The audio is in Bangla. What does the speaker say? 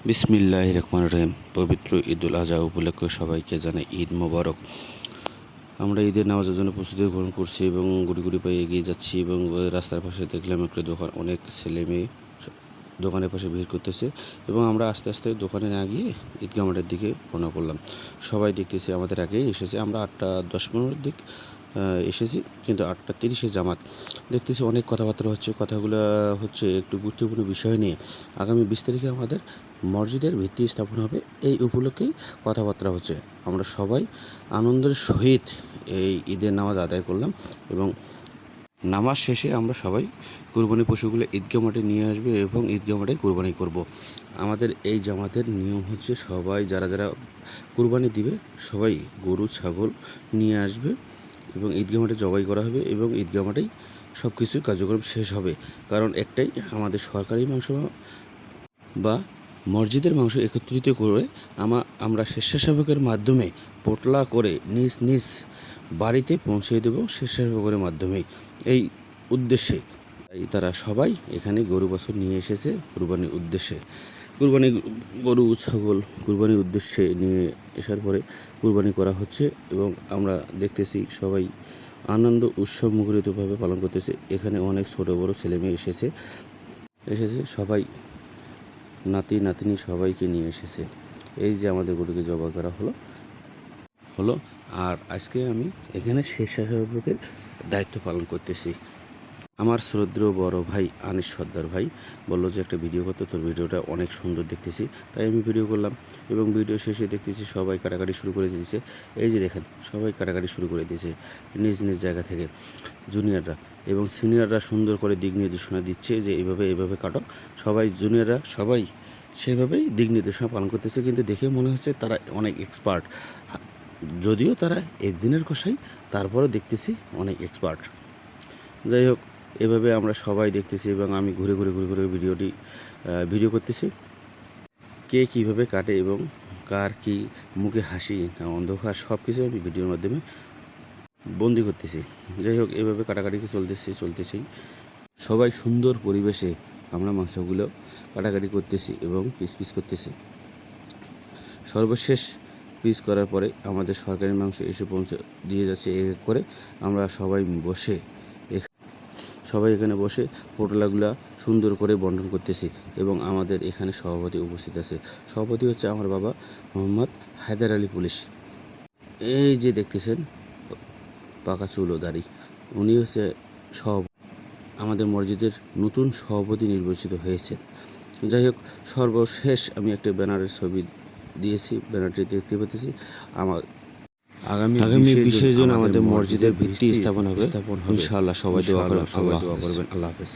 বিসমিল্লাহির রহমানির রহিম। পবিত্র ঈদুল আজহা উপলক্ষে সবাইকে জানাই ঈদ মোবারক। আমরা ঈদের নামাজের জন্য প্রস্তুতি গ্রহণ করছি এবং গুড়ি পায়ে এগিয়ে যাচ্ছি এবং রাস্তার পাশে দেখলাম একটা দোকান, অনেক ছেলে মেয়ে দোকানের পাশে ভিড় করতেছে এবং আমরা আস্তে আস্তে দোকানে না গিয়ে ঈদগাহ মাঠের দিকে রওনা করলাম। সবাই দেখতেছি আমাদের আগেই এসেছে। আমরা 8:10 দিক এসেছি, কিন্তু 8:30 জামাত। দেখতেছি অনেক কথাবার্তা হচ্ছে। কথাগুলো হচ্ছে একটু গুরুত্বপূর্ণ বিষয় নিয়ে। আগামী 20 তারিখে আমাদের মসজিদের ভিত্তি স্থাপন হবে, এই উপলক্ষেই কথাবার্তা হচ্ছে। আমরা সবাই আনন্দের সহিত এই ঈদের নামাজ আদায় করলাম এবং নামাজ শেষে আমরা সবাই কুরবানি পশুগুলো ঈদগাহ মাঠে নিয়ে আসবে এবং ঈদগাহ মাঠে কুরবানি করব। আমাদের এই জামাতের নিয়ম হচ্ছে, সবাই যারা যারা কুরবানি দিবে সবাই গরু ছাগল নিয়ে আসবে এবং ঈদগাহ মাঠে জবাই করা হবে এবং ঈদগাহ মাঠেই সব কিছু কার্যক্রম শেষ হবে। কারণ একটাই, আমাদের সরকারি মাংস বা মসজিদের মাংস একত্রিত করে আমরা স্বেচ্ছাসেবকের মাধ্যমে পোটলা করে নিজ নিজ বাড়িতে পৌঁছে দেব স্বেচ্ছাসেবকের মাধ্যমেই। এই উদ্দেশ্যে তারা সবাই এখানে গরু বাছুর নিয়ে এসেছে কুরবানির উদ্দেশ্যে। কুরবানি গরু ছাগল কুরবানির উদ্দেশ্যে নিয়ে আসার পরে কুরবানি করা হচ্ছে এবং আমরা দেখতেছি সবাই আনন্দ উৎসব মুখরিতভাবে পালন করতেছে। এখানে অনেক ছোট বড় ছেলে মেয়ে এসেছে সবাই নাতি নাতনি সবাইকে নিয়ে এসেছে। এই যে আমাদের গরুকে জবাই করা হলো আর আজকে আমি এখানে স্বেচ্ছাসেবকের দায়িত্ব পালন করতেছি। আমার শ্রদ্ধেয় বড় ভাই আনিস সর্দার ভাই বললো যে একটা ভিডিও করতে, তোর ভিডিওটা অনেক সুন্দর দেখতেছি, তাই আমি ভিডিও করলাম এবং ভিডিও শেষে দেখতেছি সবাই কাটাকাটি শুরু করে দিয়েছে। এই যে দেখেন, সবাই কাটাকাটি শুরু করে দিয়েছে নিজ নিজ জায়গা থেকে, জুনিয়ররা এবং সিনিয়ররা সুন্দর করে দিক নির্দেশনা দিচ্ছে যে এইভাবে কাটো। সবাই জুনিয়ররা সবাই সেভাবেই দিক নির্দেশনা পালন করতেছে, কিন্তু দেখে মনে হচ্ছে তারা অনেক এক্সপার্ট। যদিও তারা একদিনের কষাই, তারপরেও দেখতেছি অনেক এক্সপার্ট। যাই হোক, এভাবে আমরা সবাই দেখতেছি এবং আমি ঘুরে ভিডিও করতেছি কে কীভাবে কাটে এবং কার কি মুখে হাসি না অন্ধকার, সব কিছু আমি ভিডিওর মাধ্যমে বন্দি করতেছি। যাই হোক, এভাবে কাটাকাটি চলতেছি সবাই সুন্দর পরিবেশে আমরা মাংসগুলো কাটাকাটি করতেছি এবং পিস করতেছি। সর্বশেষ পিস করার পরে আমাদের সরকারি মাংস এসে পৌঁছে দিয়ে যাচ্ছে এক এক করে। আমরা সবাই এখানে বসে পোটলাগুলা সুন্দর করে বন্টন করতেছি এবং আমাদের এখানে সভাপতি উপস্থিত আছে। সভাপতি হচ্ছে আমার বাবা মোহাম্মদ হায়দার আলী পুলিশ। এই যে দেখতেছেন পাকা চুল ও দাড়ি, উনি হচ্ছে আমাদের মসজিদের নতুন সভাপতি নির্বাচিত হয়েছেন। যাই হোক, সর্বশেষ আমি একটা ব্যানারের ছবি দিয়েছি, ব্যানারটি দেখতে পাচ্ছি। আগামী 20 জুন আমাদের মসজিদের ভিত্তি স্থাপন হবে ইনশাআল্লাহ। সবাই দোয়া করবেন। আল্লাহ হাফেজ।